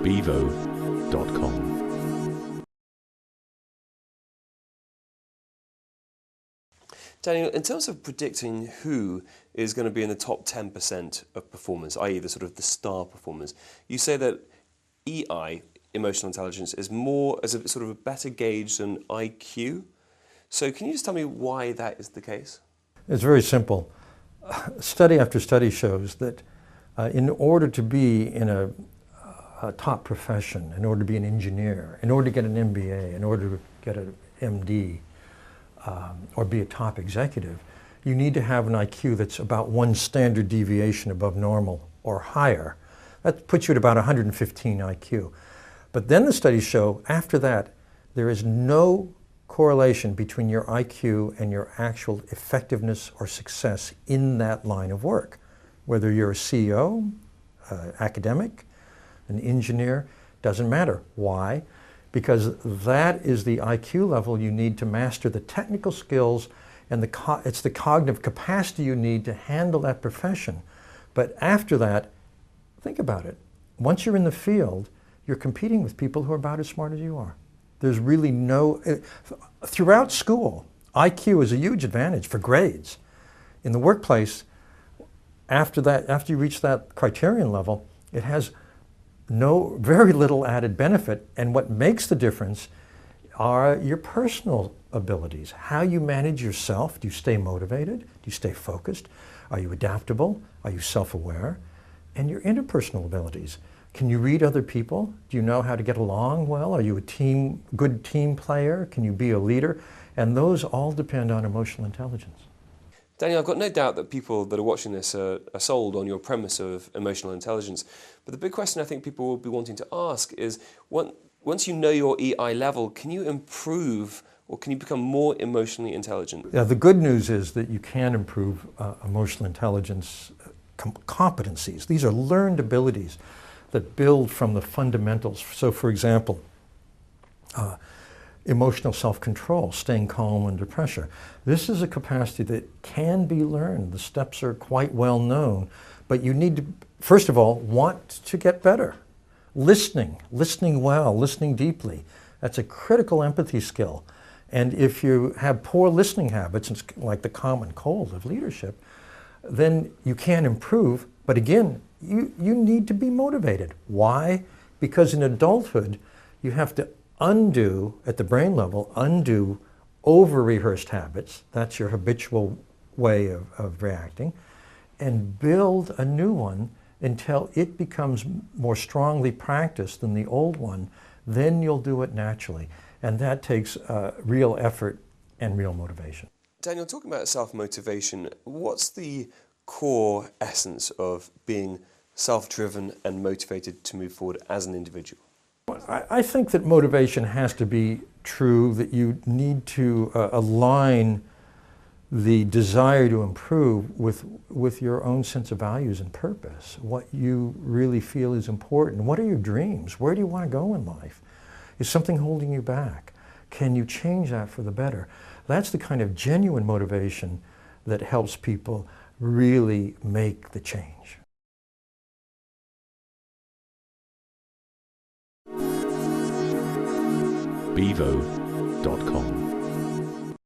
bevo.com. Daniel, in terms of predicting who is going to be in the top 10% of performers, i.e. the sort of the star performers, you say that EI, emotional intelligence, is more as a sort of a better gauge than IQ. So can you just tell me why that is the case? It's very simple. Study after study shows that in order to be in a top profession, in order to be an engineer, in order to get an MBA, in order to get an MD, or be a top executive, you need to have an IQ that's about one standard deviation above normal or higher. That puts you at about 115 IQ. But then the studies show after that there is no correlation between your IQ and your actual effectiveness or success in that line of work. Whether you're a CEO, academic, an engineer, doesn't matter. Why? Because that is the IQ level you need to master the technical skills, and it's the cognitive capacity you need to handle that profession. But after that, think about it. Once you're in the field, you're competing with people who are about as smart as you are. There's really no... Throughout school, IQ is a huge advantage for grades. In the workplace, after you reach that criterion level, it has very little added benefit, and what makes the difference are your personal abilities. How you manage yourself. Do you stay motivated? Do you stay focused? Are you adaptable? Are you self-aware? And your interpersonal abilities. Can you read other people? Do you know how to get along well? Are you a good team player? Can you be a leader? And those all depend on emotional intelligence. Daniel, I've got no doubt that people that are watching this are sold on your premise of emotional intelligence. But the big question I think people will be wanting to ask is, once you know your EI level, can you improve or can you become more emotionally intelligent? Yeah, the good news is that you can improve emotional intelligence competencies. These are learned abilities that build from the fundamentals. So for example, emotional self-control, staying calm under pressure. This is a capacity that can be learned. The steps are quite well known, but you need to, first of all, want to get better. Listening well, listening deeply. That's a critical empathy skill. And if you have poor listening habits, it's like the common cold of leadership, then you can improve, but again, you need to be motivated. Why? Because in adulthood, you have to undo, at the brain level, undo over-rehearsed habits. That's your habitual way of reacting, and build a new one until it becomes more strongly practiced than the old one. Then you'll do it naturally. And that takes real effort and real motivation. Daniel, talking about self-motivation, what's the core essence of being self-driven and motivated to move forward as an individual? I think that motivation has to be true, that you need to align the desire to improve with your own sense of values and purpose, what you really feel is important. What are your dreams? Where do you want to go in life? Is something holding you back? Can you change that for the better? That's the kind of genuine motivation that helps people really make the change. bevo.com